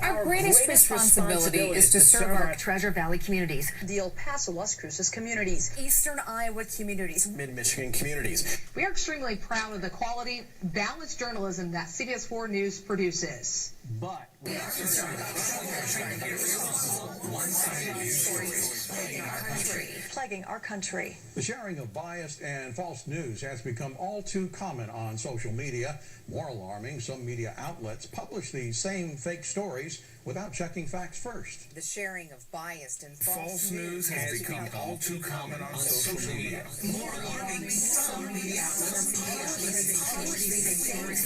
Our greatest responsibility is to serve our Treasure Valley communities, the El Paso, Las Cruces communities, Eastern Iowa communities, Mid-Michigan communities. We are extremely proud of the quality, balanced journalism that CBS 4 News produces. But we are concerned about one-sided news stories plaguing our country. The sharing of biased and false news has become all too common on social media. More alarming, some media outlets publish these same fake stories without checking facts first. The sharing of biased and false news has become all too common on social media. More alarming, some media outlets publish these stories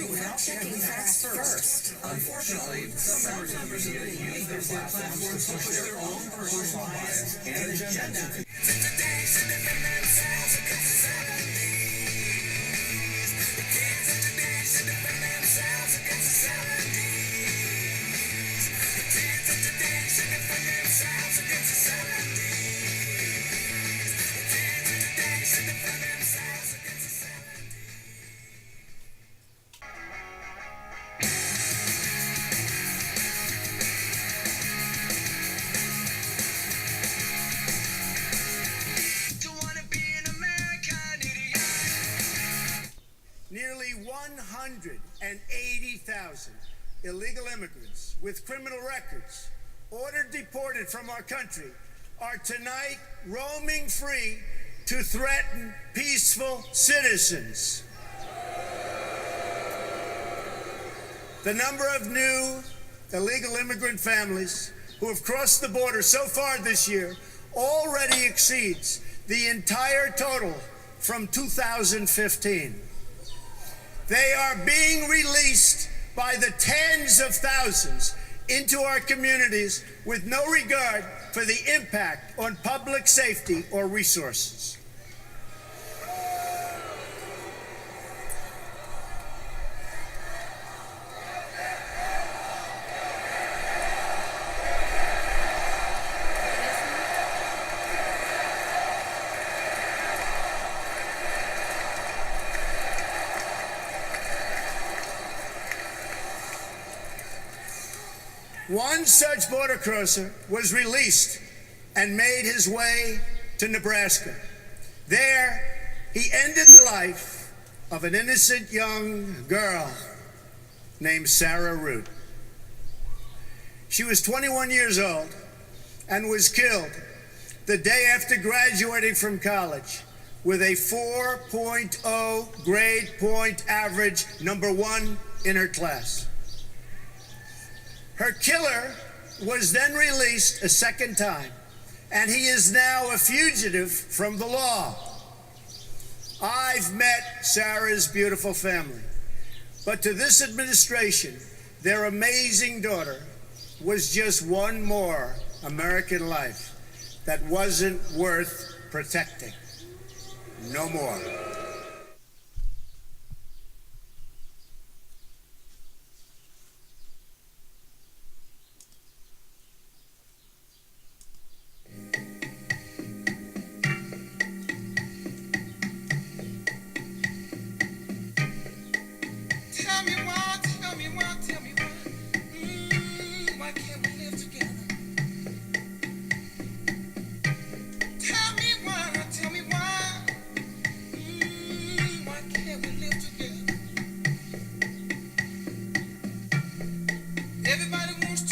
without checking facts first. Unfortunately, some members of the media use their platforms to push their own personal bias and agenda. Nearly 180,000 illegal immigrants with criminal records ordered deported from our country are tonight roaming free to threaten peaceful citizens. The number of new illegal immigrant families who have crossed the border so far this year already exceeds the entire total from 2015. They are being released by the tens of thousands into our communities with no regard for the impact on public safety or resources. One such border crosser was released and made his way to Nebraska. There, he ended the life of an innocent young girl named Sarah Root. She was 21 years old and was killed the day after graduating from college with a 4.0 grade point average, #1 in her class. Her killer was then released a second time, and he is now a fugitive from the law. I've met Sarah's beautiful family, But to this administration, their amazing daughter was just one more American life that wasn't worth protecting. No more. Everybody wants to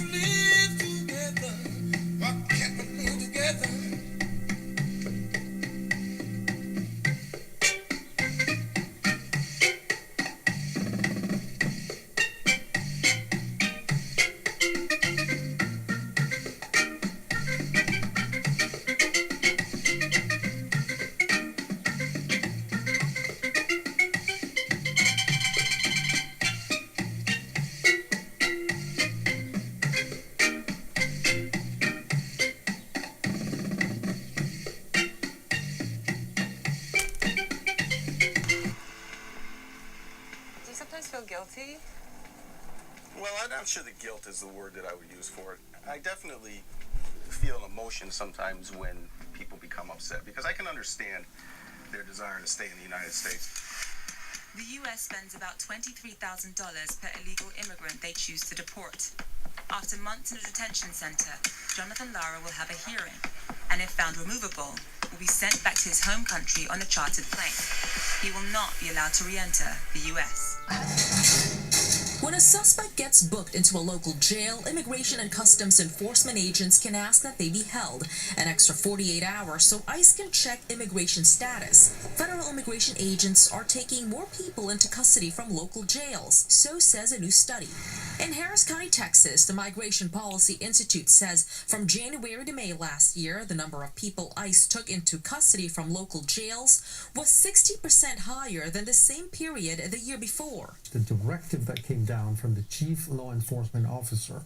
live together. Why can't we live together? Guilty? Well, I'm not sure that guilt is the word that I would use for it. I definitely feel emotion sometimes when people become upset, because I can understand their desire to stay in the United States. The U.S. spends about $23,000 per illegal immigrant they choose to deport. After months in a detention center, Jonathan Lara will have a hearing, and if found removable, will be sent back to his home country on a chartered plane. He will not be allowed to re-enter the U.S. When a suspect gets booked into a local jail, Immigration and Customs Enforcement agents can ask that they be held an extra 48 hours so ICE can check immigration status. Federal immigration agents are taking more people into custody from local jails, so says a new study. In Harris County, Texas, the Migration Policy Institute says from January to May last year, the number of people ICE took into custody from local jails was 60% higher than the same period the year before. The directive that came down from the chief law enforcement officer,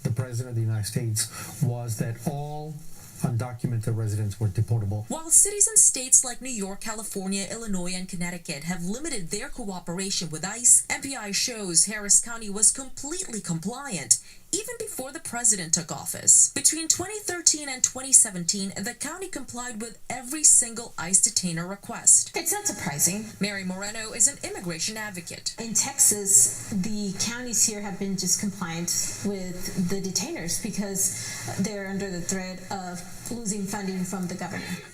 the President of the United States, was that all undocumented residents were deportable. While cities and states like New York, California, Illinois, and Connecticut have limited their cooperation with ICE, MPI shows Harris County was completely compliant even before the president took office. Between 2013 and 2017, the county complied with every single ICE detainer request. It's not surprising. Mary Moreno is an immigration advocate. In Texas, the counties here have been just compliant with the detainers because they're under the threat of losing funding from the government.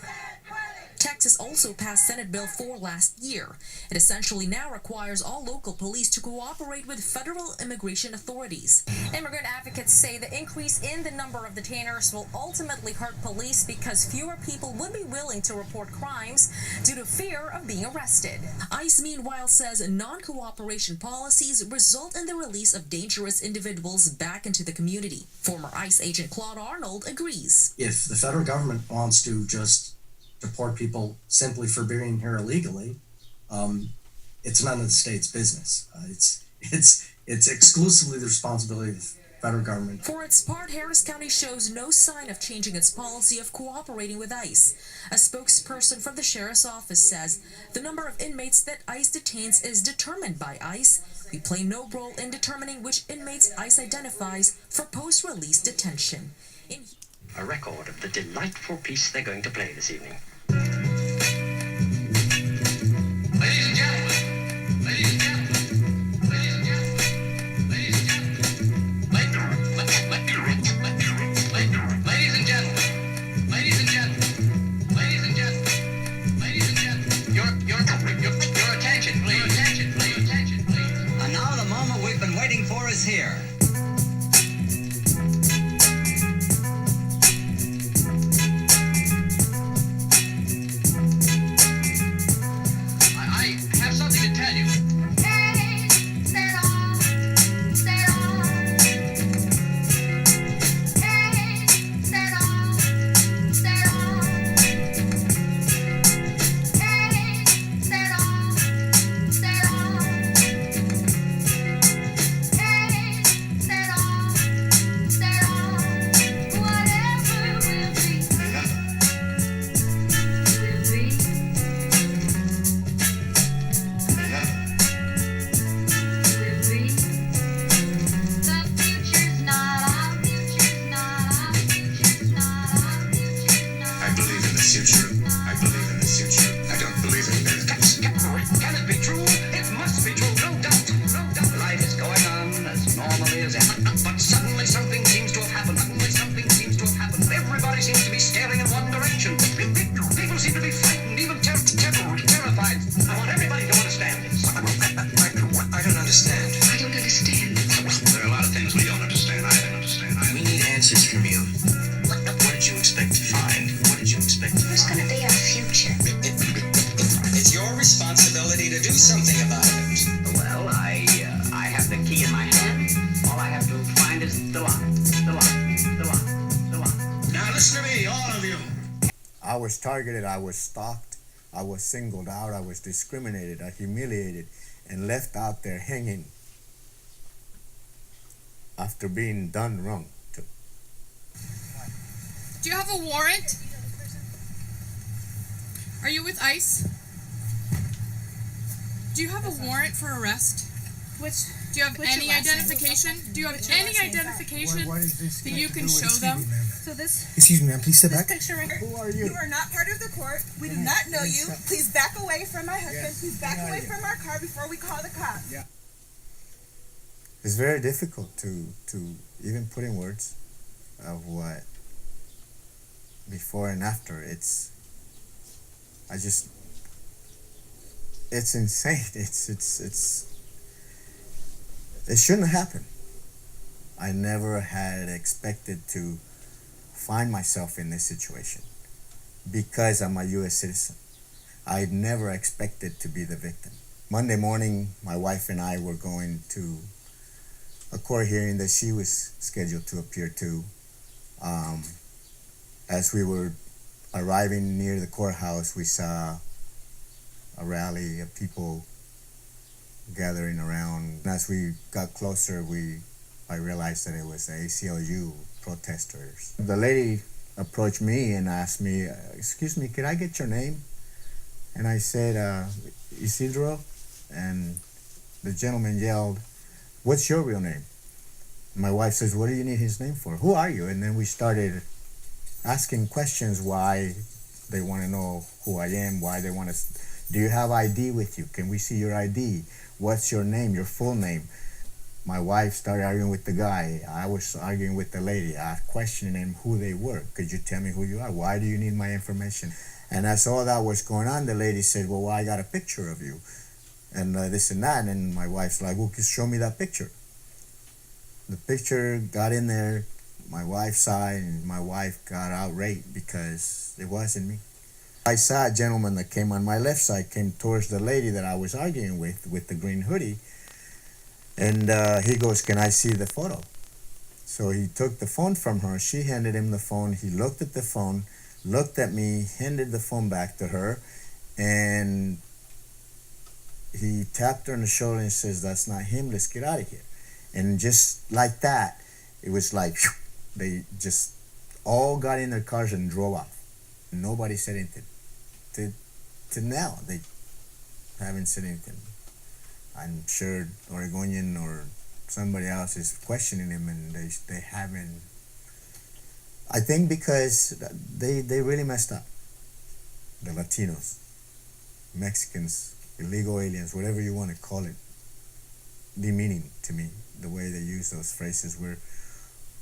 Texas also passed Senate Bill 4 last year. It essentially now requires all local police to cooperate with federal immigration authorities. Immigrant advocates say the increase in the number of detainers will ultimately hurt police because fewer people would be willing to report crimes due to fear of being arrested. ICE, meanwhile, says non-cooperation policies result in the release of dangerous individuals back into the community. Former ICE agent Claude Arnold agrees. If the federal government wants to just deport people simply for being here illegally, it's none of the state's business. It's It's exclusively the responsibility of the federal government. For its part, Harris County shows no sign of changing its policy of cooperating with ICE. A spokesperson from the sheriff's office says the number of inmates that ICE detains is determined by ICE. We play no role in determining which inmates ICE identifies for post-release detention. A record of the delightful piece they're going to play this evening. Ladies and gentlemen, ladies and gentlemen, ladies and gentlemen, ladies and gentlemen, ladies and gentlemen, ladies and gentlemen, ladies and gentlemen, ladies and gentlemen, your attention, please, attention, please, attention, please. And now the moment we've been waiting for is here. I was targeted, I was stalked, I was singled out, I was discriminated, I humiliated, and left out there hanging after being done wrong. Do you have a warrant? Are you with ICE? Do you have a warrant for arrest? Do you have any identification? Do you have any identification that you can show them? So this. Excuse me, ma'am. Please step back. Picture right here. Who are you? You are not part of the court. We do not know you. Please back away from my husband. Please back away from our car before we call the cops. Yeah. It's very difficult to even put in words of what before and after. It's insane. It shouldn't happen. I never had expected to find myself in this situation because I'm a U.S. citizen. I never expected to be the victim. Monday morning, my wife and I were going to a court hearing that she was scheduled to appear to. As we were arriving near the courthouse, we saw a rally of people gathering around. As we got closer, I realized that it was the ACLU protesters. The lady approached me and asked me, "Excuse me, could I get your name?" And I said, Isidro, and the gentleman yelled, "What's your real name?" My wife says, "What do you need his name for? Who are you?" And then we started asking questions, why they want to know who I am, why they want to, do you have ID with you? Can we see your ID? What's your name, your full name? My wife started arguing with the guy. I was arguing with the lady. I was questioning them who they were. Could you tell me who you are? Why do you need my information? And as all that was going on, the lady said, "Well, I got a picture of you." And this and that. And my wife's like, "Well, show me that picture." The picture got in there. My wife saw it, and my wife got outraged because it wasn't me. I saw a gentleman that came on my left side, came towards the lady that I was arguing with the green hoodie. And he goes, "Can I see the photo?" So he took the phone from her. She handed him the phone. He looked at the phone, looked at me, handed the phone back to her, and he tapped her on the shoulder and says, "That's not him. Let's get out of here." And just like that, it was like, whew, they just all got in their cars and drove off. Nobody said anything. To now, they haven't said anything. I'm sure Oregonian or somebody else is questioning him, and they haven't. I think because they really messed up. The Latinos, Mexicans, illegal aliens, whatever you want to call it, demeaning to me, the way they use those phrases.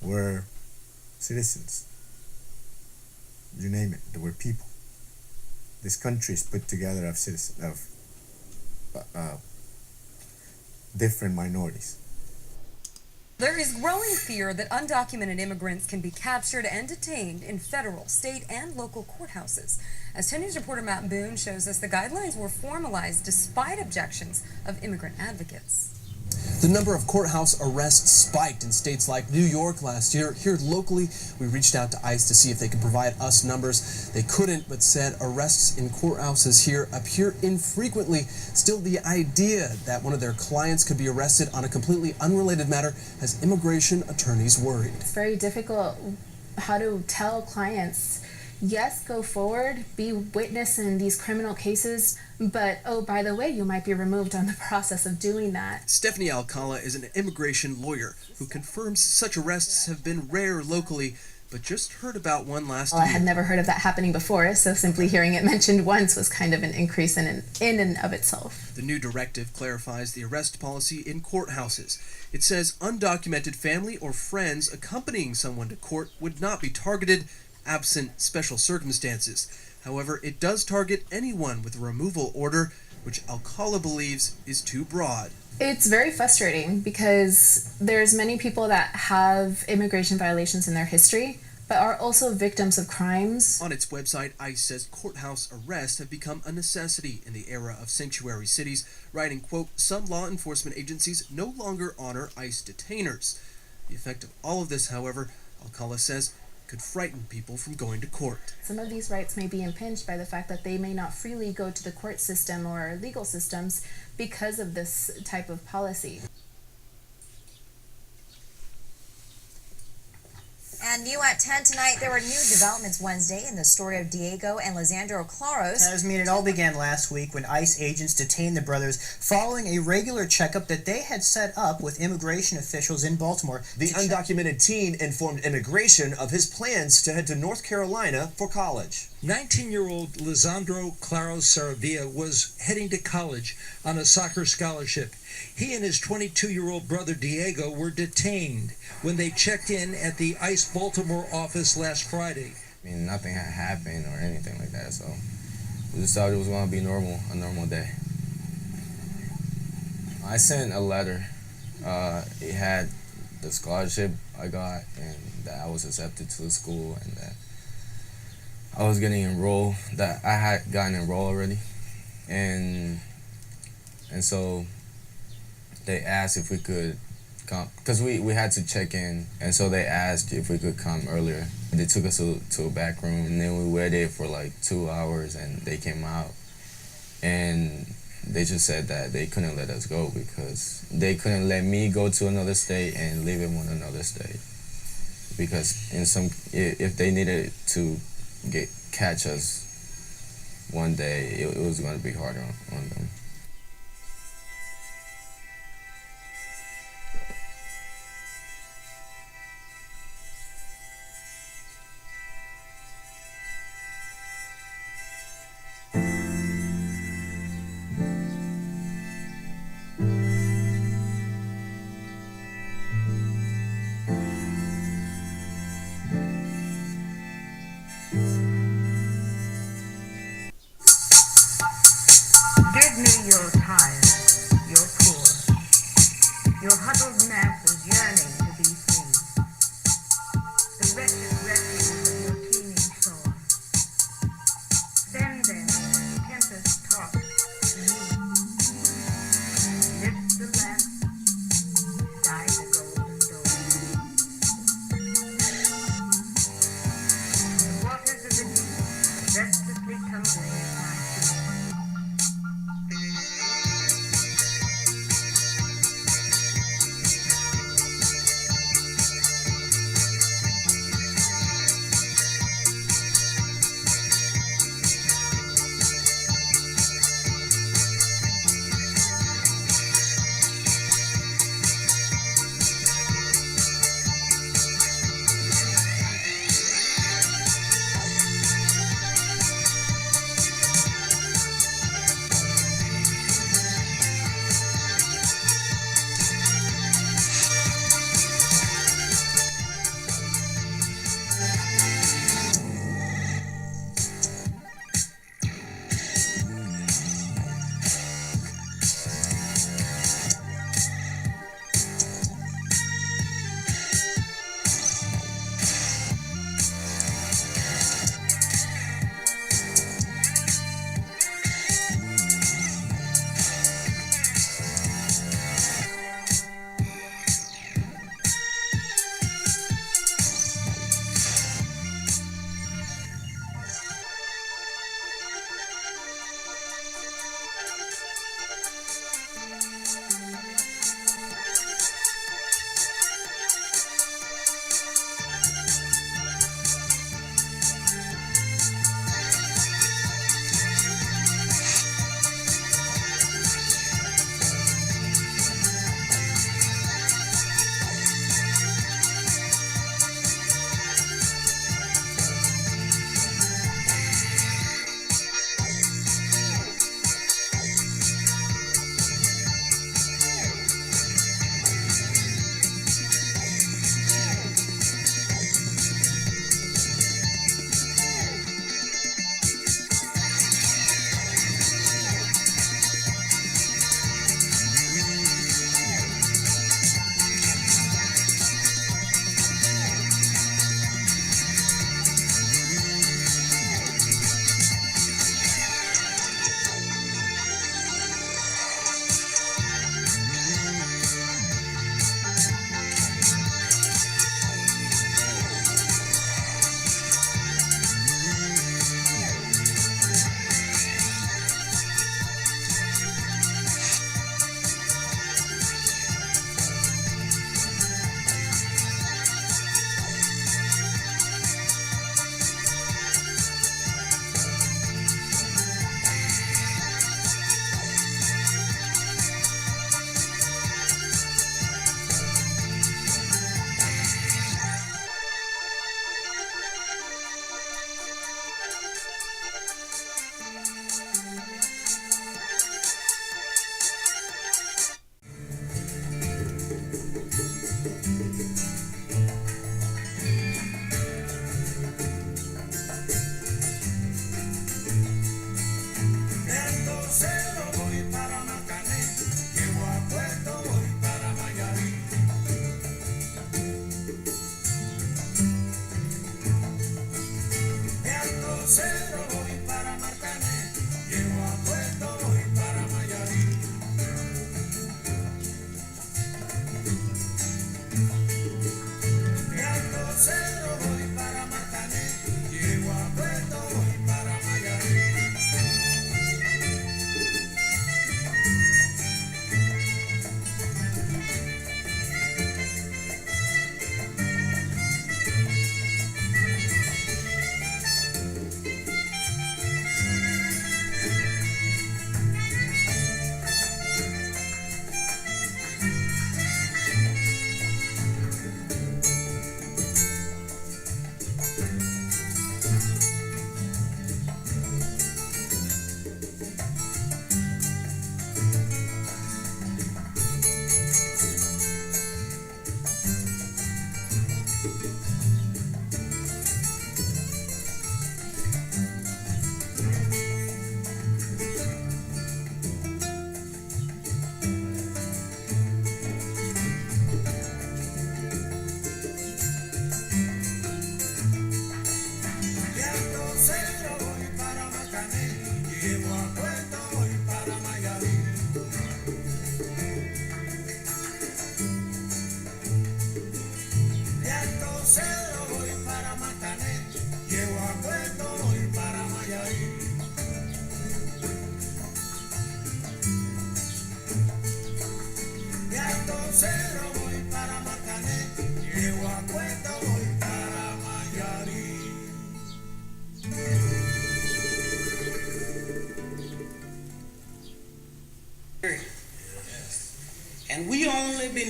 We're citizens. You name it, we're people. This country is put together of citizens, of different minorities. There is growing fear that undocumented immigrants can be captured and detained in federal, state, and local courthouses. As 10 News reporter Matt Boone shows us, the guidelines were formalized despite objections of immigrant advocates. The number of courthouse arrests spiked in states like New York last year. Here locally, we reached out to ICE to see if they could provide us numbers. They couldn't, but said arrests in courthouses here appear infrequently. Still, the idea that one of their clients could be arrested on a completely unrelated matter has immigration attorneys worried. It's very difficult how to tell clients, yes, go forward, be witness in these criminal cases, but, oh, by the way, you might be removed on the process of doing that. Stephanie Alcala is an immigration lawyer who confirms such arrests have been rare locally, but just heard about one last year. I had never heard of that happening before, so simply hearing it mentioned once was kind of an increase in and of itself. The new directive clarifies the arrest policy in courthouses. It says undocumented family or friends accompanying someone to court would not be targeted absent special circumstances. However, it does target anyone with a removal order, which Alcala believes is too broad. It's very frustrating because there's many people that have immigration violations in their history, but are also victims of crimes. On its website, ICE says courthouse arrests have become a necessity in the era of sanctuary cities, writing, quote, some law enforcement agencies no longer honor ICE detainers. The effect of all of this, however, Alcala says, could frighten people from going to court. Some of these rights may be impinged by the fact that they may not freely go to the court system or legal systems because of this type of policy. And new at 10 tonight, there were new developments Wednesday in the story of Diego and Lisandro Claros. Tasmin, it all began last week when ICE agents detained the brothers following a regular checkup that they had set up with immigration officials in Baltimore. The undocumented teen informed immigration of his plans to head to North Carolina for college. 19-year-old Lisandro Claros Saravia was heading to college on a soccer scholarship. He and his 22-year-old brother Diego were detained when they checked in at the ICE Baltimore office last Friday. I mean, nothing had happened or anything like that, so we just thought it was going to be a normal day. I sent a letter. It had the scholarship I got and that I was accepted to the school and that I was getting enrolled, that I had gotten enrolled already. And so they asked if we could come, because we had to check in, and so they asked if we could come earlier. They took us to a back room, and then we waited for like 2 hours, and they came out, and they just said that they couldn't let us go because they couldn't let me go to another state and leave him on another state, because if they needed to catch us one day, it was going to be harder on them. Good news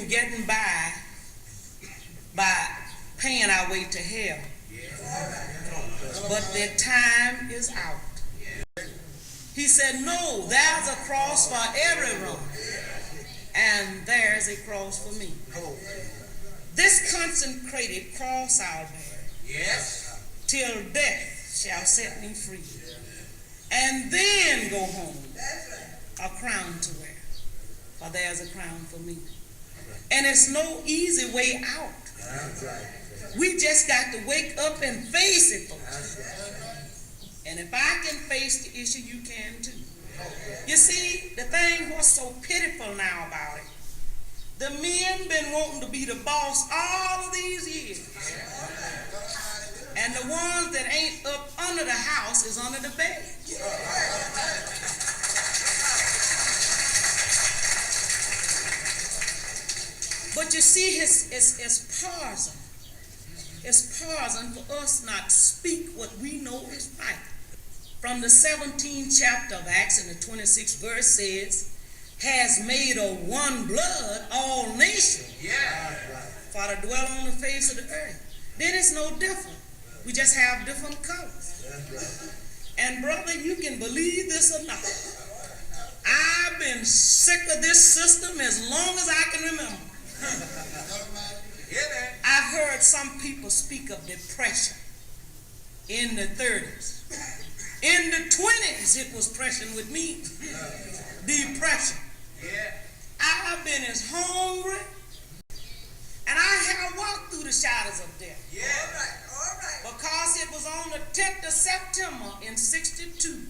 been getting by paying our way to hell. But their time is out. He said, no, there's a cross for everyone, and there's a cross for me. This consecrated cross I'll bear, yes, till death shall set me free, and then go home, a crown to wear, for there's a crown for me. And it's no easy way out. We just got to wake up and face it, folks. And if I can face the issue, you can too. You see, the thing what's so pitiful now about it, the men been wanting to be the boss all of these years. And the ones that ain't up under the house is under the bed. But you see, it's poison. It's poison for us not to speak what we know is right. From the 17th chapter of Acts and the 26th verse says, has made of one blood all nations, for to dwell on the face of the earth. Then it's no different. We just have different colors. And brother, you can believe this or not, I've been sick of this system as long as I can remember. I've heard some people speak of depression in the 30s. In the 20s, it was depression with me. Depression. I've been as hungry, and I have walked through the shadows of death. Because it was on the 10th of September in '62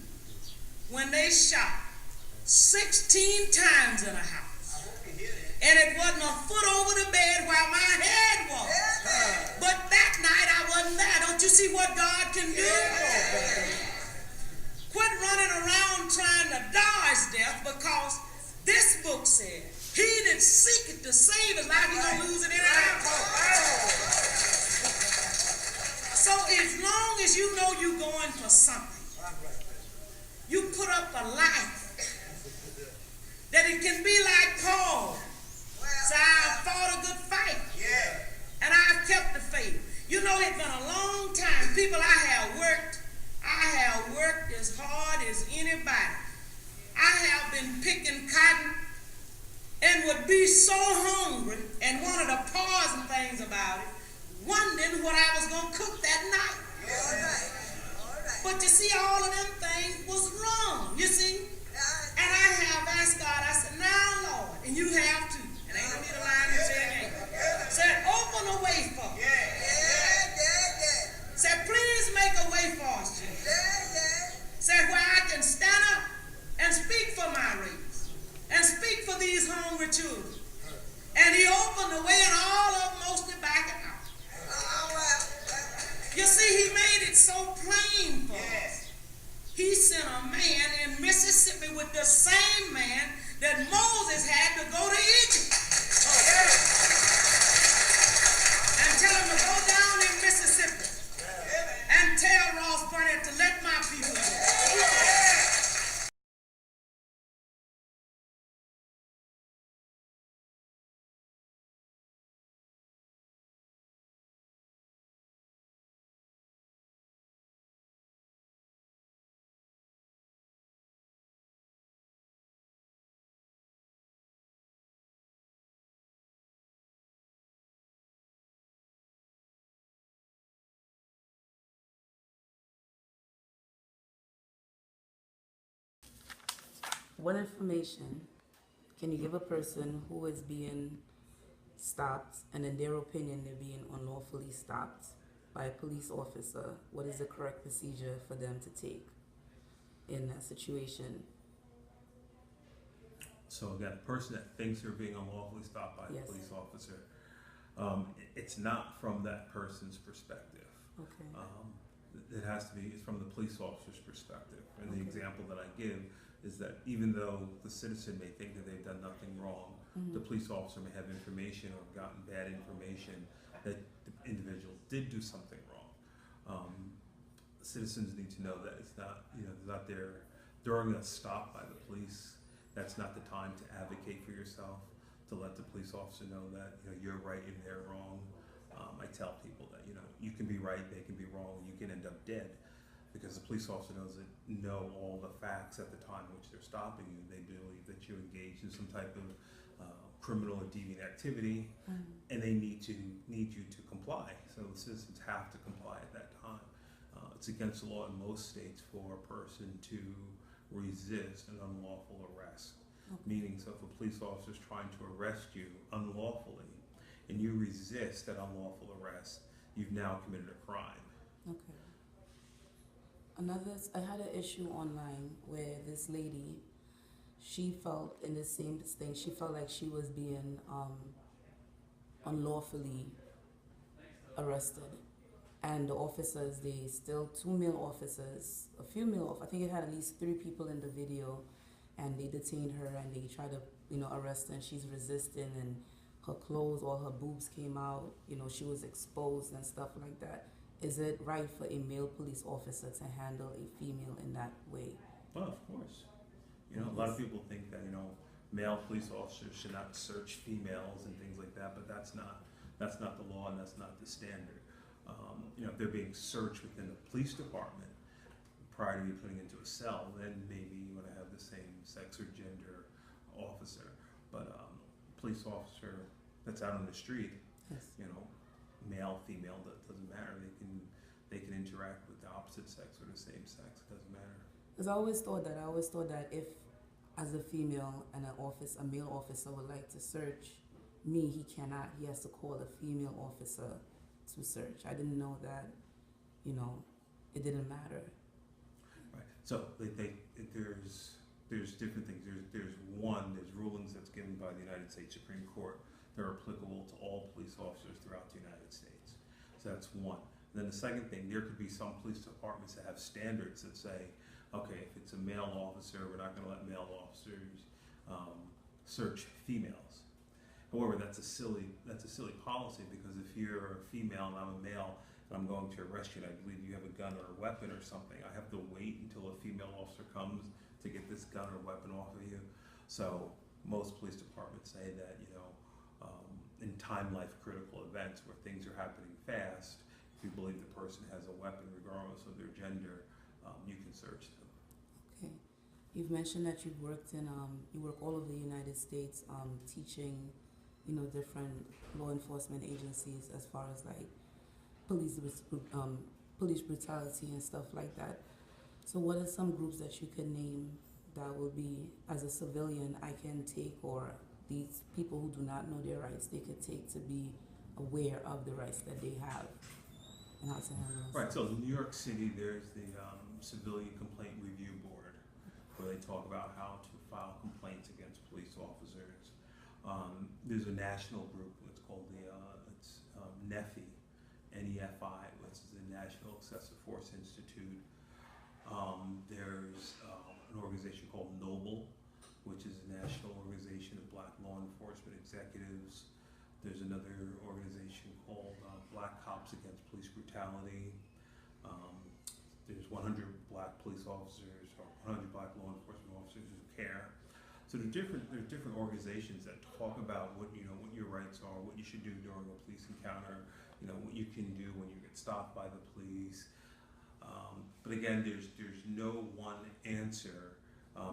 when they shot 16 times in a house. And it wasn't a foot over the bed where my head was. But that night I wasn't there. Don't you see what God can do? Quit running around trying to dodge death, because this book said, he that seeketh to save his life, he's going to lose it anyhow. So as long as you know you're going for something, you put up a life that it can be like Paul. So I've fought a good fight, and I've kept the faith. You know, it's been a long time. People, I have worked as hard as anybody. I have been picking cotton and would be so hungry, and one of the poison things about it, wondering what I was going to cook that night. But you see, all of them things was wrong, you see. And I have asked God, I said, now, Lord, and you have too. And ain't no need to lie and say again. Said, open a way for us. Said, please make a way for us, Jesus. Said, where I can stand up and speak for my race and speak for these hungry children. And he opened the way, and all of them mostly back it out. You see, he made it so plain for us. He sent a man in Mississippi with the same man that Moses had to go to Egypt. And tell him to go down in Mississippi and tell Ross Burnett to let my people go. What information can you give a person who is being stopped, and in their opinion they're being unlawfully stopped by a police officer? What is the correct procedure for them to take in that situation? So again, a person that thinks they're being unlawfully stopped by a police officer, it's not from that person's perspective. Okay. It has to be, it's from the police officer's perspective. And the example that I give is that even though the citizen may think that they've done nothing wrong, the police officer may have information or gotten bad information that the individual did do something wrong. Citizens need to know that it's not, it's not there during a stop by the police. That's not the time to advocate for yourself. to let the police officer know that you're right and they're wrong. I tell people that you can be right, they can be wrong, you can end up dead, because the police officer doesn't know all the facts at the time in which they're stopping you. They believe that you engaged in some type of criminal or deviant activity, and they need you to comply. So the citizens have to comply at that time. It's against the law in most states for a person to resist an unlawful arrest. Okay. Meaning, so if a police officer is trying to arrest you unlawfully and you resist that unlawful arrest, you've now committed a crime. Okay. I had an issue online where this lady, she felt in the same thing. She felt like she was being unlawfully arrested. And the officers, two male officers, a few male, I think it had at least 3 people in the video, and they detained her and they tried to, arrest her, and she's resisting, and her clothes, all her boobs came out, she was exposed and stuff like that. Is it right for a male police officer to handle a female in that way? Well, of course. A lot of people think that, male police officers should not search females and things like that, but that's not the law and that's not the standard. If they're being searched within the police department prior to be putting into a cell, then maybe you want to have the same sex or gender officer. But police officer that's out on the street, yes, male, female, that doesn't matter. They can interact with the opposite sex or the same sex. It doesn't matter. Because I always thought that if, as a female and a male officer would like to search me, he cannot. He has to call a female officer to search. I didn't know that, it didn't matter. Right. So there's different things. There's rulings that's given by the United States Supreme Court that are applicable to all police officers throughout the United States. So that's one. And then the second thing, there could be some police departments that have standards that say, okay, if it's a male officer, we're not going to let male officers search females. However, that's a silly policy, because if you're a female and I'm a male and I'm going to arrest you and I believe you have a gun or a weapon or something, I have to wait until a female officer comes to get this gun or weapon off of you. So most police departments say that, in time life critical events where things are happening fast, if you believe the person has a weapon regardless of their gender, you can search them. Okay. You've mentioned that you work all over the United States teaching, different law enforcement agencies as far as like police brutality and stuff like that. So what are some groups that you could name that will be, as a civilian, I can take, or these people who do not know their rights, they could take to be aware of the rights that they have and how to handle it? Right, so in New York City, there's the Civilian Complaint Review Board, where they talk about how to file complaints against police officers. There's a national group, it's called NEFI, N-E-F-I, which is the National Excessive Force Institute. There's an organization called NOBLE, which is a national organization of black law enforcement executives. There's another organization called Black Cops Against Police Brutality. There's 100 black police officers, or 100 black law enforcement officers who care. So there's different organizations that talk about what your rights are, what you should do during a police encounter, what you can do when you get stopped by the police. But again, there's no one answer,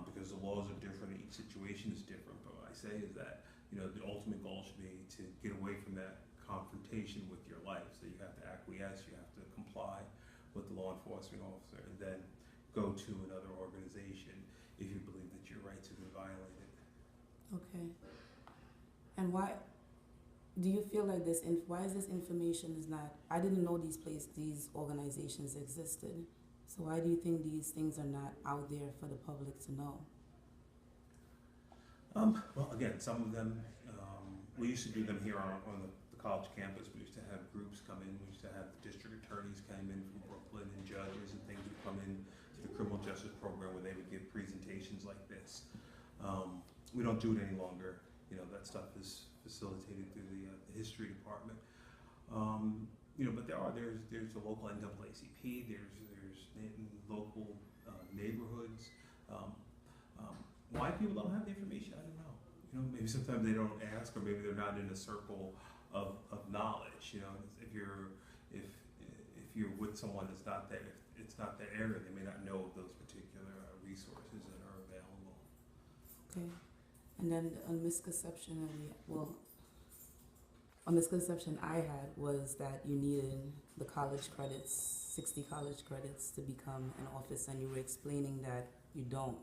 because the laws are different, each situation is different. But what I say is that the ultimate goal should be to get away from that confrontation with your life. So you have to acquiesce, you have to comply with the law enforcement officer, and then go to another organization if you believe that your rights have been violated. Okay. And why do you feel like why is this information is not, I didn't know these organizations existed. So why do you think these things are not out there for the public to know? Well, again, some of them, we used to do them here on the college campus. We used to have groups come in. We used to have the district attorneys come in from Brooklyn, and judges and things would come in to the criminal justice program where they would give presentations like this. We don't do it any longer. That stuff is facilitated through the history department. But there's a local NAACP. There's local neighborhoods. Why people don't have the information, I don't know. maybe sometimes they don't ask, or maybe they're not in a circle of knowledge. If you're with someone that's not there, it's not that area, they may not know of those particular resources that are available. Okay. And then a misconception a misconception I had was that you needed the college credits, 60 college credits to become an officer, and you were explaining that you don't.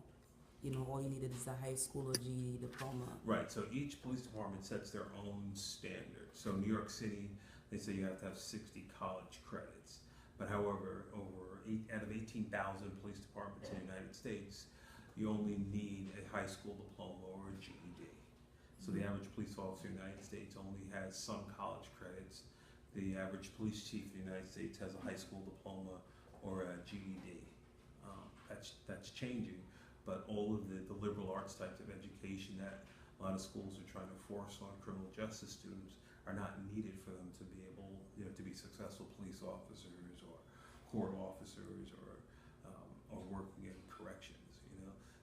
All you needed is a high school or GED diploma. Right, so each police department sets their own standard. So New York City, they say you have to have 60 college credits. But however, out of 18,000 police departments in the United States, you only need a high school diploma or a GED. So the average police officer in the United States only has some college credits. The average police chief in the United States has a high school diploma or a GED. That's changing, but all of the liberal arts types of education that a lot of schools are trying to force on criminal justice students are not needed for them to be able, to be successful police officers or court officers or working in corrections.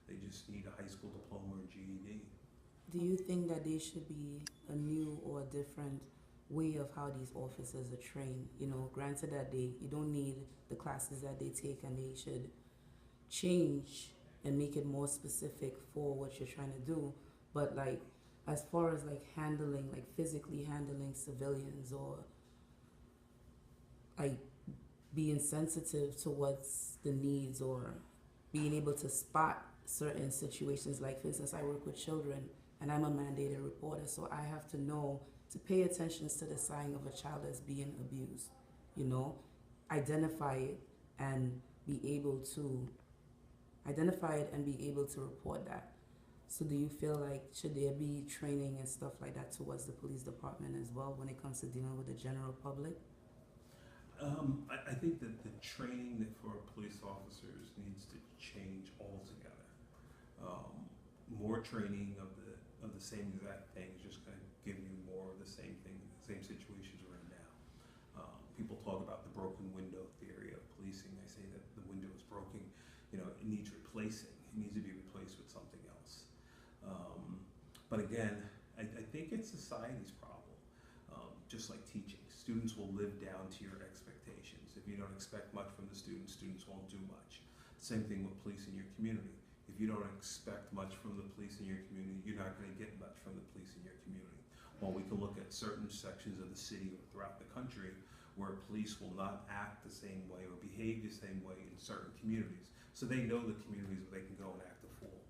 They just need a high school diploma or GED. Do you think that there should be a new or different way of how these officers are trained? Granted that you don't need the classes that they take, and they should change and make it more specific for what you're trying to do. But as far as physically handling civilians, or being sensitive to what's the needs, or being able to spot certain situations, for instance, I work with children and I'm a mandated reporter, so I have to know to pay attention to the sign of a child that's being abused, identify it and be able to report that. So do you feel should there be training and stuff like that towards the police department as well when it comes to dealing with the general public? I think that the training for police officers needs to change altogether. More training of the same exact thing is just going to give you more of the same thing, the same situations we're in now. People talk about the broken window theory of policing. They say that the window is broken, it needs replacing. It needs to be replaced with something else. But again, I think it's society's problem. Just like teaching, students will live down to your expectations. If you don't expect much from the students won't do much. Same thing with police in your community. If you don't expect much from the police in your community, you're not going to get much from the police in your community. While we can look at certain sections of the city or throughout the country where police will not act the same way or behave the same way in certain communities. So they know the communities where they can go and act a fool,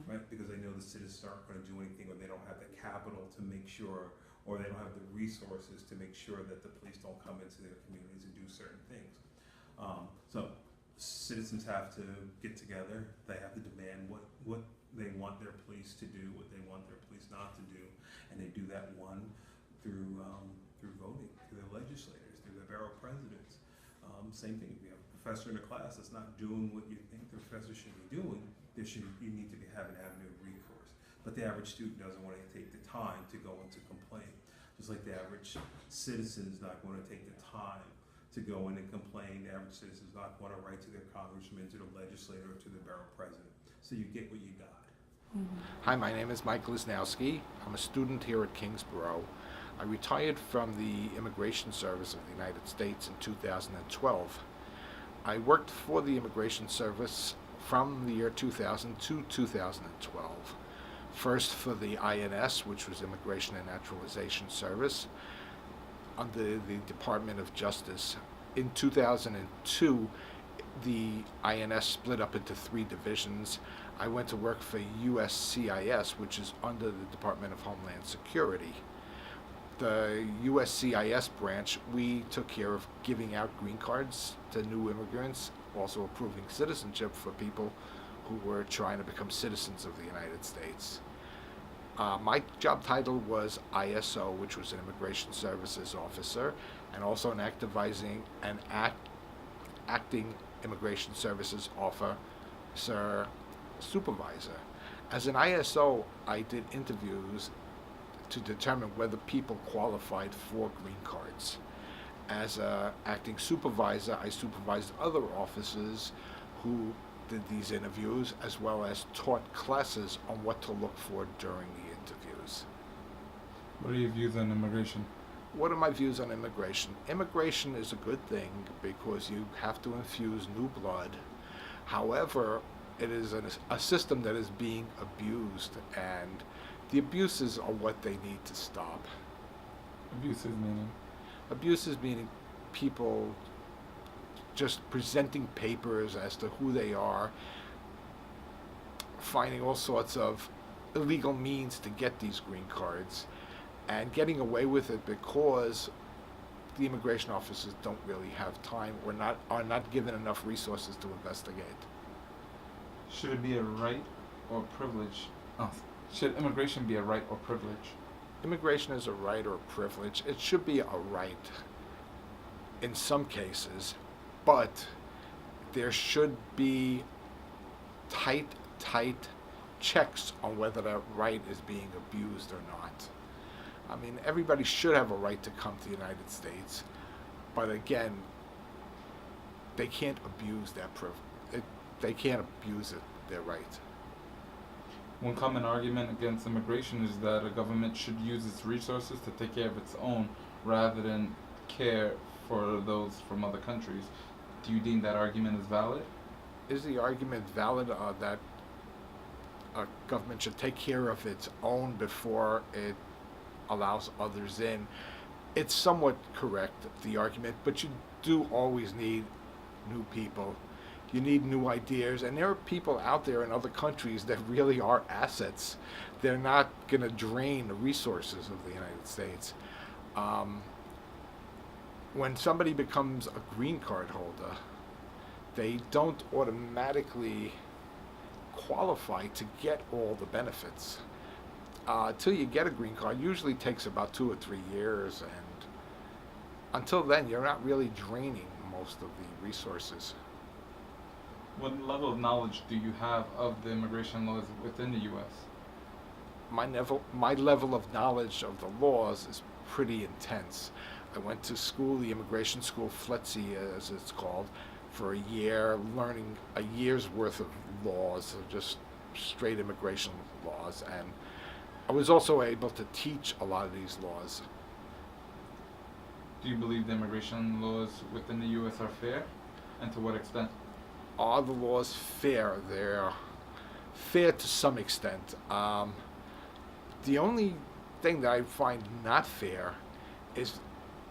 right? Because they know the citizens aren't going to do anything, or they don't have the capital to make sure, or they don't have the resources to make sure that the police don't come into their communities and do certain things. So citizens have to get together. They have to demand what they want their police to do, what they want their police not to do, and they do that through voting, through their legislators, through their borough presidents. Same thing. If you have a professor in a class that's not doing what you think the professor should be doing, you need to have an avenue of recourse. But the average student doesn't want to take the time to go and to complain. Just like the average citizen is not going to take the time to go in and complain. The average citizen is not going to write to their congressman, to the legislator, or to the borough president. So you get what you got. Hi, my name is Mike Lisnowski. I'm a student here at Kingsborough. I retired from the Immigration Service of the United States in 2012. I worked for the Immigration Service from the year 2000 to 2012. First for the INS, which was Immigration and Naturalization Service, under the Department of Justice. In 2002, the INS split up into 3 divisions. I went to work for USCIS, which is under the Department of Homeland Security. The USCIS branch, we took care of giving out green cards to new immigrants, also approving citizenship for people who were trying to become citizens of the United States. My job title was ISO, which was an Immigration Services Officer, and also an acting Immigration Services Officer Supervisor. As an ISO, I did interviews to determine whether people qualified for green cards. As an acting supervisor, I supervised other officers who did these interviews, as well as taught classes on what to look for during the interview. views. What are your views on immigration? What are my views on immigration? Immigration is a good thing because you have to infuse new blood. However, it is a system that is being abused, and the abuses are what they need to stop. Abuses meaning? Abuses meaning people just presenting papers as to who they are, finding all sorts of illegal means to get these green cards, and getting away with it because the immigration officers don't really have time or are not given enough resources to investigate. Should it be a right or privilege? Should immigration be a right or privilege? Immigration is a right or a privilege. It should be a right in some cases, but there should be tight checks on whether that right is being abused or not. I mean, everybody should have a right to come to the United States, but again, they can't abuse that privilege. They can't abuse it, their right. One common argument against immigration is that a government should use its resources to take care of its own rather than care for those from other countries. Do you deem that argument as valid? Is the argument valid that a government should take care of its own before it allows others in? It's somewhat correct, the argument, but you do always need new people. You need new ideas, and there are people out there in other countries that really are assets. They're not going to drain the resources of the United States. When somebody becomes a green card holder, they don't automatically qualify to get all the benefits. Till you get a green card, usually takes about 2 or 3 years, and until then, you're not really draining most of the resources. What level of knowledge do you have of the immigration laws within the U.S.? My level of knowledge of the laws is pretty intense. I went to school, the immigration school, FLETC as it's called, for a year, learning a year's worth of laws, just straight immigration laws, and I was also able to teach a lot of these laws. Do you believe the immigration laws within the U.S. are fair, and to what extent? Are the laws fair? They're fair to some extent. The only thing that I find not fair is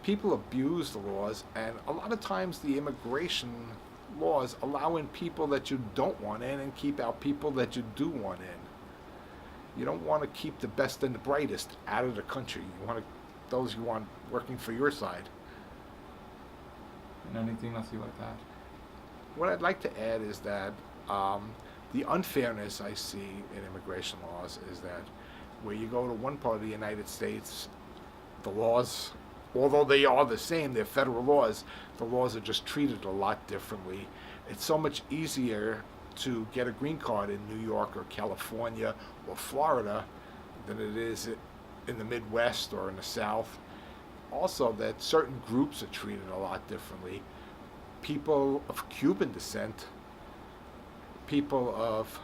people abuse the laws, and a lot of times the immigration laws allow in people that you don't want in and keep out people that you do want in. You don't want to keep the best and the brightest out of the country. You want those you want working for your side. And anything else you like to add? What I'd like to add is that the unfairness I see in immigration laws is that where you go to one part of the United States, the laws, although they are the same, they're federal laws, the laws are just treated a lot differently. It's so much easier to get a green card in New York or California or Florida than it is in the Midwest or in the South. Also, that certain groups are treated a lot differently. People of Cuban descent, people of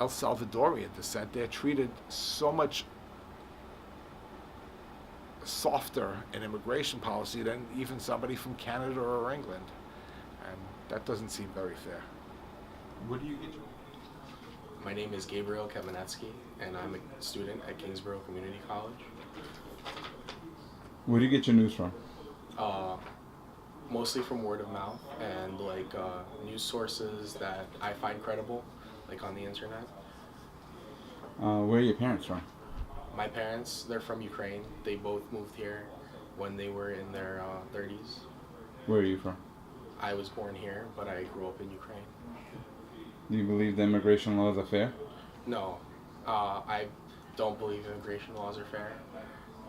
El Salvadorian descent, they're treated so much softer in immigration policy than even somebody from Canada or England. And that doesn't seem very fair. Where do you get your... My name is Gabriel Kamenetsky, and I'm a student at Kingsborough Community College. Where do you get your news from? Mostly from word of mouth and news sources that I find credible, like on the internet. Where are your parents from? My parents, they're from Ukraine. They both moved here when they were in their 30s. Where are you from? I was born here, but I grew up in Ukraine. Do you believe the immigration laws are fair? No, I don't believe immigration laws are fair,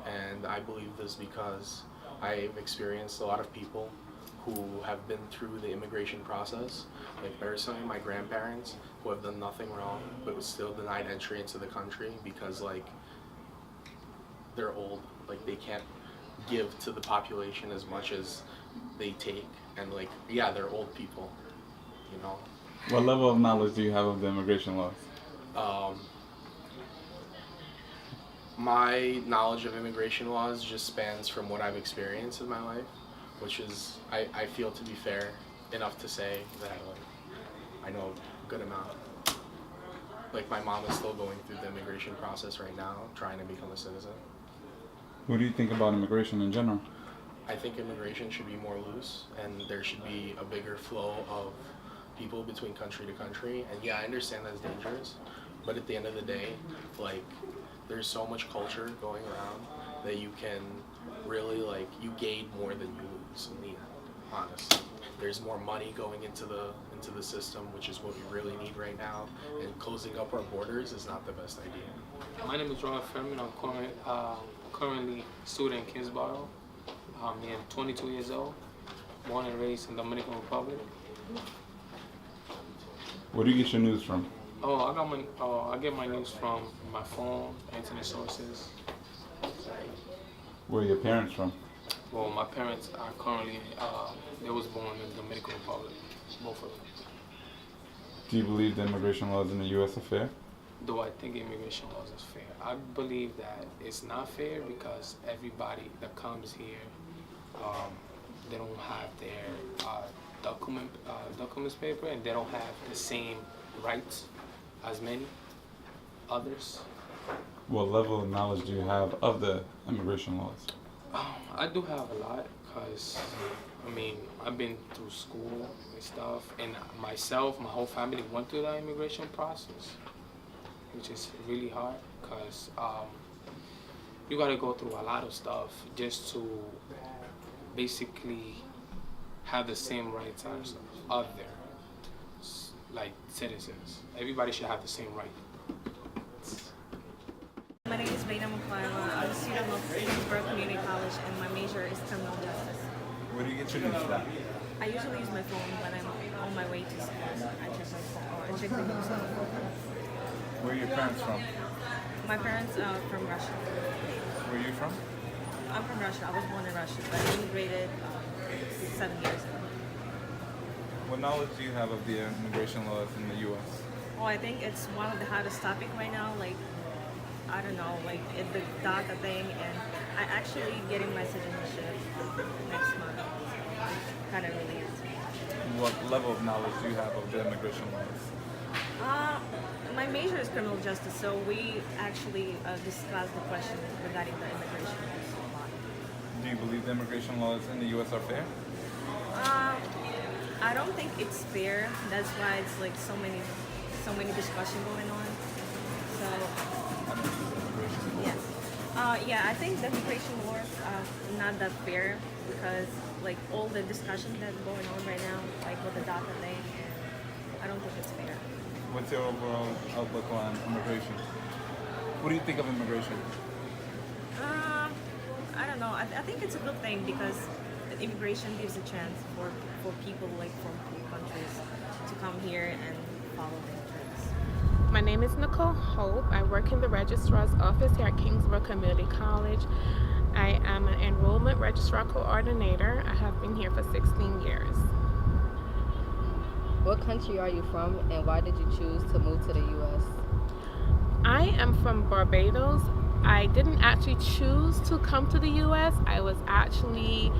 and I believe this because I've experienced a lot of people who have been through the immigration process, like personally my grandparents, who have done nothing wrong but was still denied entry into the country because they're old, they can't give to the population as much as they take, and they're old people, you know. What level of knowledge do you have of the immigration laws? My knowledge of immigration laws just spans from what I've experienced in my life, which is, I feel to be fair enough to say that I know a good amount. Like, my mom is still going through the immigration process right now, trying to become a citizen. What do you think about immigration in general? I think immigration should be more loose, and there should be a bigger flow of people between country to country. And yeah, I understand that's dangerous, but at the end of the day, like, there's so much culture going around that you can really, like, you gain more than you lose in the end, honestly. There's more money going into the system, which is what we really need right now, and closing up our borders is not the best idea. My name is Ron Furman. I'm currently a student in Kingsborough. I'm 22 years old, born and raised in the Dominican Republic. Where do you get your news from? I get my news from my phone, internet sources. Where are your parents from? Well, my parents are currently, they was born in the Dominican Republic, both of them. Do you believe the immigration laws in the U.S. are fair? Do I think immigration laws is fair? I believe that it's not fair because everybody that comes here, they don't have their documents paper, and they don't have the same rights as many others. What level of knowledge do you have of the immigration laws? I do have a lot because, I've been through school and stuff, and myself, my whole family went through the immigration process, which is really hard because you got to go through a lot of stuff just to basically have the same rights as other, like, citizens. Everybody should have the same right. My name is Beta Mukwaila. I'm a student of Kingsborough Community College, and my major is criminal justice. Where do you get your news from? I usually use my phone when I'm on my way to school. I check my phone, or I check the news on my phone. Where are your parents from? My parents are from Russia. Where are you from? I'm from Russia. I was born in Russia, but I immigrated 7 years ago. What knowledge do you have of the immigration laws in the U.S.? Oh, I think it's one of the hottest topic right now. Like, I don't know, like the DACA thing, and I actually getting my citizenship next month. So I'm kind of really into it. What level of knowledge do you have of the immigration laws? My major is criminal justice, so we actually discussed the question regarding the immigration laws a lot. Do you believe the immigration laws in the U.S. are fair? I don't think it's fair. That's why it's like so many discussion going on. So yes, I think the immigration laws are not that fair because like all the discussions that's going on right now, like with the DACA thing, and I don't think it's fair. What's your overall outlook on immigration? What do you think of immigration? I don't know. I think it's a good thing because immigration gives a chance for people like from poor countries to come here and follow their dreams. My name is Nicole Hope. I work in the registrar's office here at Kingsborough Community College. I am an enrollment registrar coordinator. I have been here for 16 years. What country are you from, and why did you choose to move to the U.S.? I am from Barbados. I didn't actually choose to come to the U.S. I was actually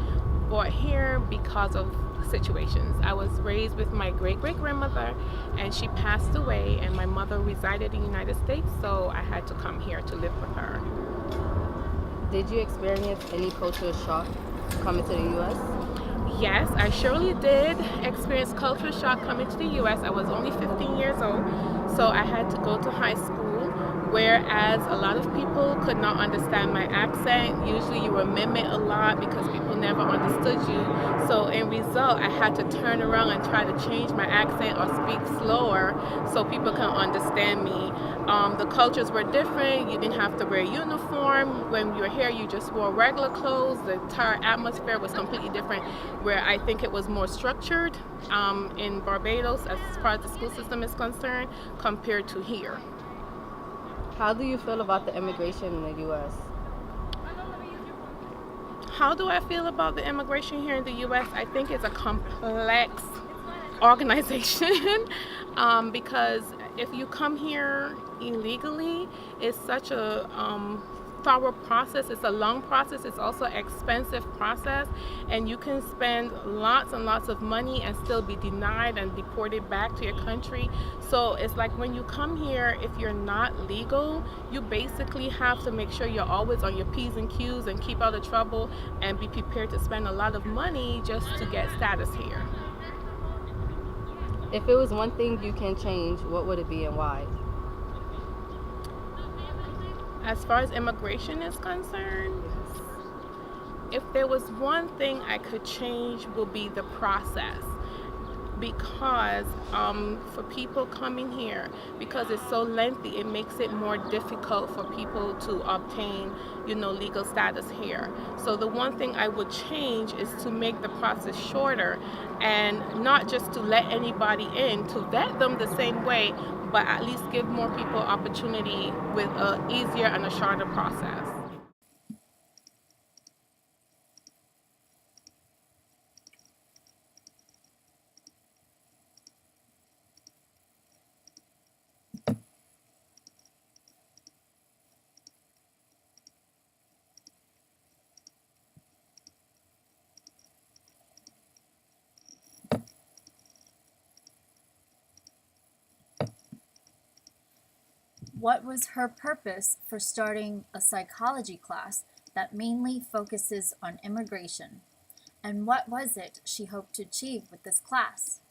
brought here because of situations. I was raised with my great-great-grandmother, and she passed away, and my mother resided in the United States, so I had to come here to live with her. Did you experience any cultural shock coming to the U.S.? Yes, I surely did experience cultural shock coming to the U.S. I was only 15 years old, so I had to go to high school, whereas a lot of people could not understand my accent. Usually you were mimicked a lot because people never understood you. So in result, I had to turn around and try to change my accent or speak slower so people can understand me. The cultures were different. You didn't have to wear a uniform. When you were here, you just wore regular clothes. The entire atmosphere was completely different, where I think it was more structured in Barbados as far as the school system is concerned compared to here. How do you feel about the immigration in the U.S.? How do I feel about the immigration here in the U.S.? I think it's a complex organization because if you come here illegally, it's such a thorough process. It's a long process. It's also an expensive process, and you can spend lots and lots of money and still be denied and deported back to your country. So it's like when you come here, if you're not legal, you basically have to make sure you're always on your P's and Q's and keep out of trouble and be prepared to spend a lot of money just to get status here. If it was one thing you can change, what would it be and why? As far as immigration is concerned, if there was one thing I could change, will be the process. Because for people coming here, because it's so lengthy, it makes it more difficult for people to obtain, legal status here. So the one thing I would change is to make the process shorter, and not just to let anybody in, to vet them the same way, but at least give more people opportunity with an easier and a shorter process. What was her purpose for starting a psychology class that mainly focuses on immigration? And what was it she hoped to achieve with this class?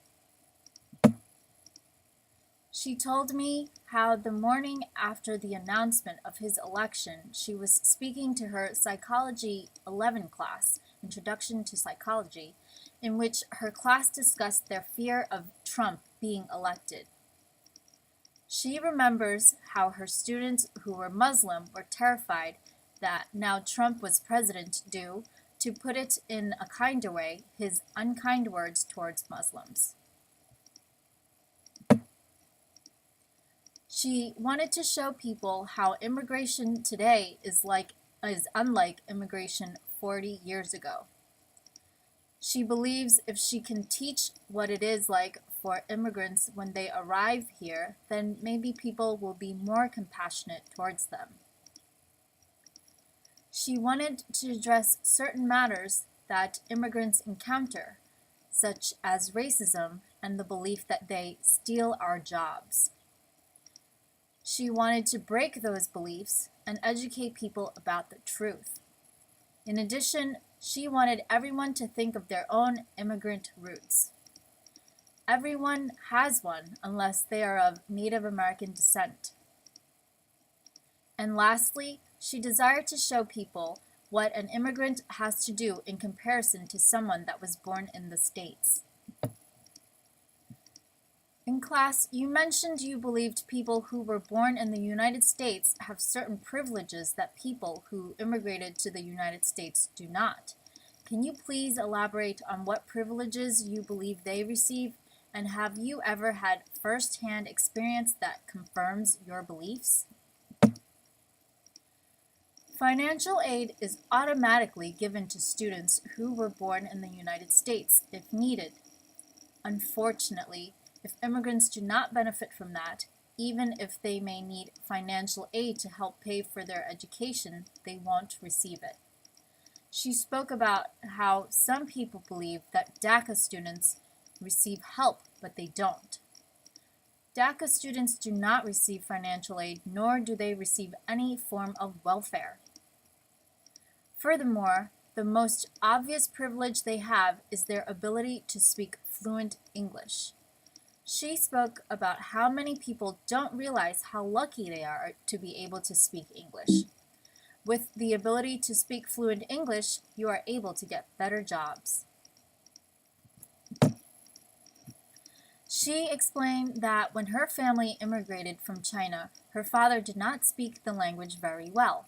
She told me how the morning after the announcement of his election, she was speaking to her Psychology 11 class, Introduction to Psychology, in which her class discussed their fear of Trump being elected. She remembers how her students who were Muslim were terrified that now Trump was president due, to put it in a kinder way, his unkind words towards Muslims. She wanted to show people how immigration today is unlike immigration 40 years ago. She believes if she can teach what it is like for immigrants when they arrive here, then maybe people will be more compassionate towards them. She wanted to address certain matters that immigrants encounter, such as racism and the belief that they steal our jobs. She wanted to break those beliefs and educate people about the truth. In addition, she wanted everyone to think of their own immigrant roots. Everyone has one unless they are of Native American descent. And lastly, she desired to show people what an immigrant has to do in comparison to someone that was born in the States. In class, you mentioned you believed people who were born in the United States have certain privileges that people who immigrated to the United States do not. Can you please elaborate on what privileges you believe they receive? And have you ever had first-hand experience that confirms your beliefs? Financial aid is automatically given to students who were born in the United States if needed. Unfortunately, if immigrants do not benefit from that, even if they may need financial aid to help pay for their education, they won't receive it. She spoke about how some people believe that DACA students receive help, but they don't. DACA students do not receive financial aid, nor do they receive any form of welfare. Furthermore, the most obvious privilege they have is their ability to speak fluent English. She spoke about how many people don't realize how lucky they are to be able to speak English. With the ability to speak fluent English, you are able to get better jobs. She explained that when her family immigrated from China, her father did not speak the language very well.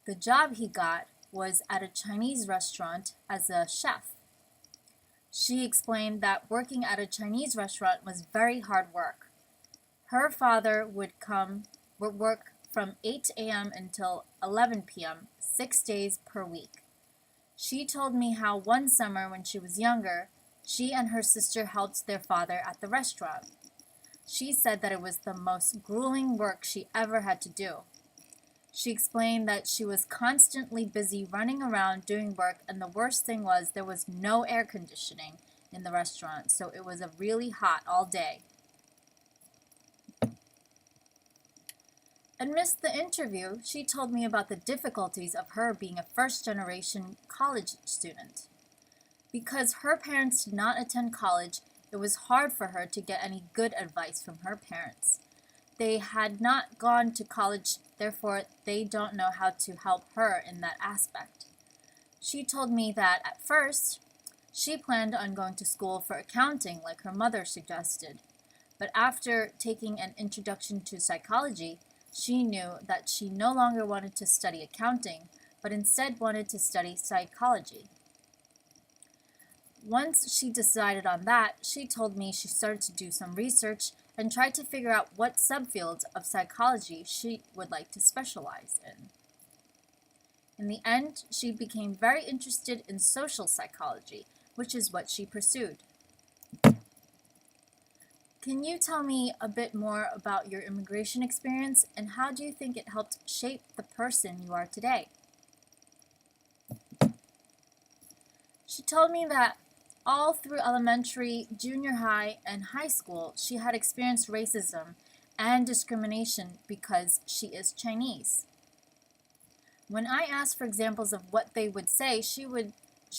The job he got was at a Chinese restaurant as a chef. She explained that working at a Chinese restaurant was very hard work. Her father would work from 8 a.m. until 11 p.m., 6 days per week. She told me how one summer when she was younger, she and her sister helped their father at the restaurant. She said that it was the most grueling work she ever had to do. She explained that she was constantly busy running around doing work, and the worst thing was there was no air conditioning in the restaurant, so it was really hot all day. Amidst the interview, she told me about the difficulties of her being a first-generation college student. Because her parents did not attend college, it was hard for her to get any good advice from her parents. They had not gone to college, therefore they don't know how to help her in that aspect. She told me that at first, she planned on going to school for accounting like her mother suggested, but after taking an introduction to psychology, she knew that she no longer wanted to study accounting, but instead wanted to study psychology. Once she decided on that, she told me she started to do some research and tried to figure out what subfields of psychology she would like to specialize in. In the end, she became very interested in social psychology, which is what she pursued. Can you tell me a bit more about your immigration experience and how do you think it helped shape the person you are today? She told me that all through elementary, junior high, and high school, she had experienced racism and discrimination because she is Chinese. When I asked for examples of what they would say, she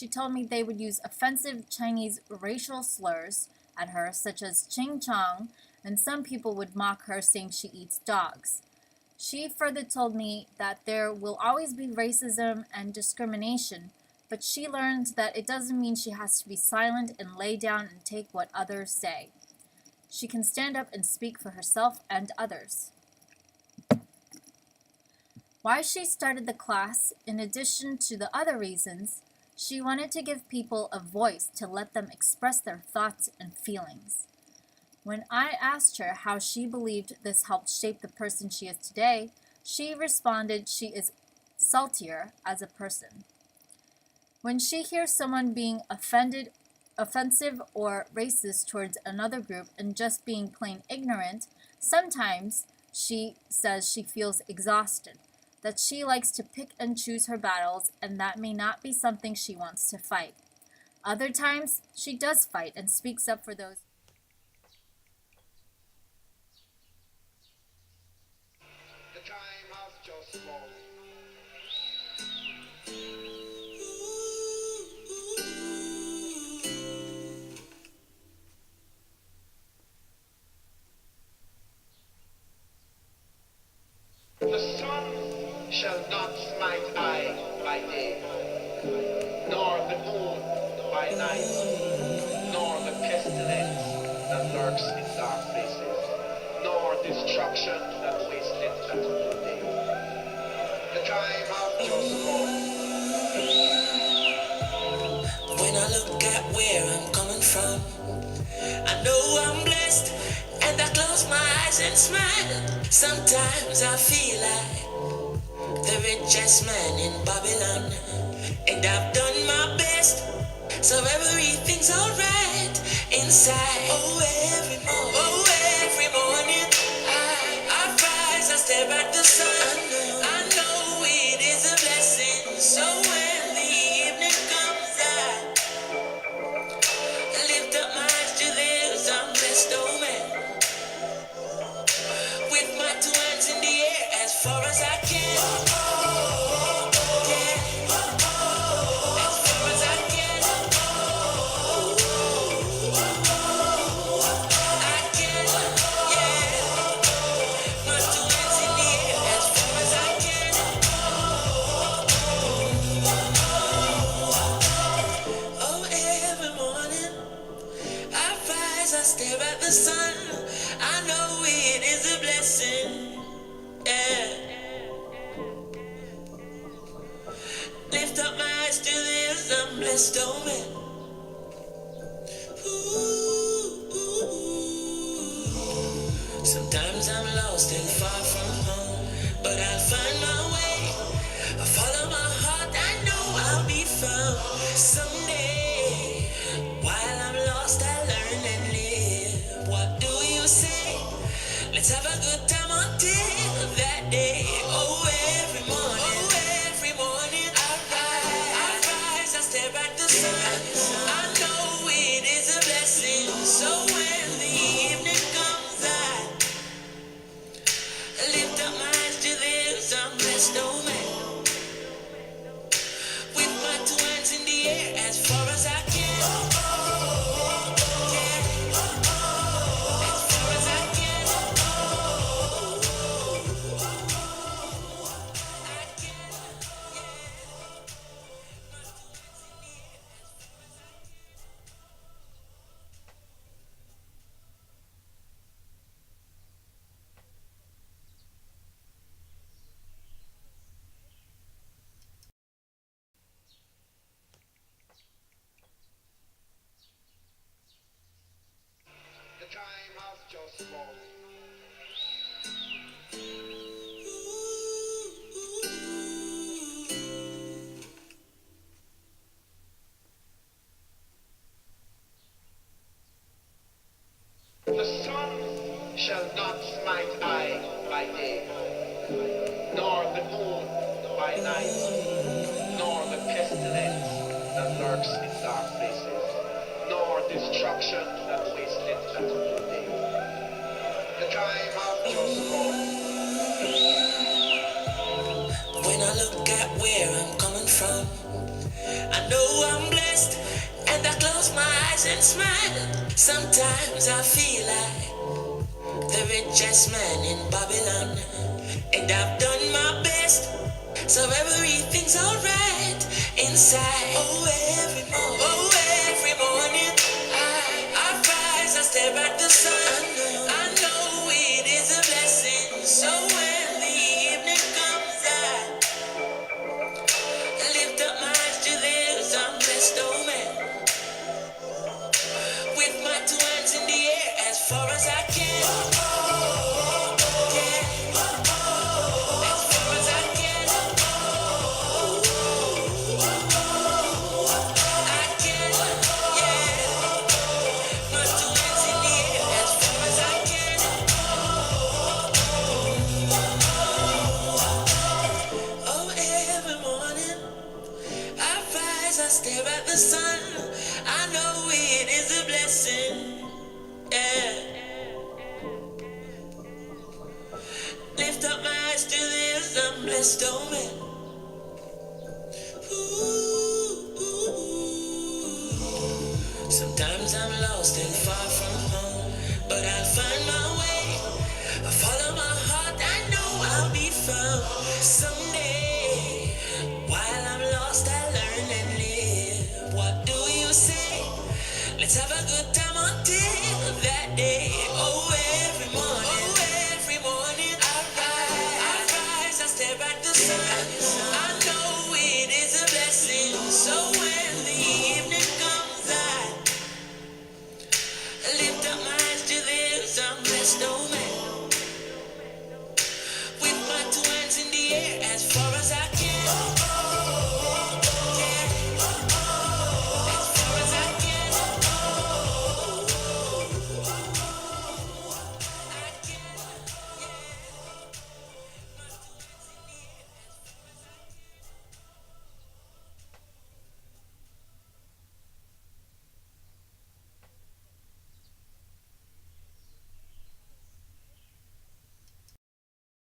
told me they would use offensive Chinese racial slurs at her, such as Ching Chong, and some people would mock her saying she eats dogs. She further told me that there will always be racism and discrimination, but she learned that it doesn't mean she has to be silent and lay down and take what others say. She can stand up and speak for herself and others. Why she started the class, in addition to the other reasons, she wanted to give people a voice to let them express their thoughts and feelings. When I asked her how she believed this helped shape the person she is today, she responded she is saltier as a person. When she hears someone being offensive or racist towards another group and just being plain ignorant, sometimes she says she feels exhausted, that she likes to pick and choose her battles, and that may not be something she wants to fight. Other times, she does fight and speaks up for those. The time has just come. The sun shall not smite I by day, nor the moon by night, nor the pestilence that lurks in dark places, nor destruction that wasteth at noonday. The time hath just come. When I look at where I'm coming from, I know I'm blessed, and I close my eyes and smile. Sometimes I feel like the richest man in Babylon, and I've done my best, so everything's alright inside. Every morning I rise, I stare at the sun. I know it is a blessing, so when the evening comes, I lift up my eyes to this blessed old man, with my two hands in the air as far as I can. Stare at the sun, I know it is a blessing, yeah. Lift up my eyes to this, I'm blessed, oh man. Sometimes I'm lost and far from home, but I'll find my way. I follow my heart, I know I'll be found someday. While I'm lost, I learn and live. What do you say? Let's have a good time until that day. Oh, the sun. I know it is a blessing. So when the evening comes, I lift up my eyes to this unblessed old man. With my two hands in the air as far as I can. The time has just come. The sun shall not smite I by day, nor the moon by night, nor the pestilence that lurks in dark places, nor destruction that wasteth at noonday. The time has just come. When I look at where I'm coming from, I know I'm blessed, and I close my eyes and smile. Sometimes I feel like the richest man in Babylon, and I've done my best, so everything's alright inside. Oh, every morning, I rise, I stare at the sun. I know it is a blessing, so when the evening comes, I lift up my eyes to this unblessed old man. With my two hands in the air as far as I can. As far as I can. I can, yeah. My two hands in the air as far as I can. Oh, every morning I rise, I stare at the sun. I know it is a blessing, yeah. Lift up my eyes to this unblessed old man. Sometimes I'm lost and far from home, but I'll find my way. I follow my heart, I know I'll be found someday. While I'm lost, I learn and live. What do you say? Let's have a good time until that day. Oh, every morning, I rise, I stare at the sun.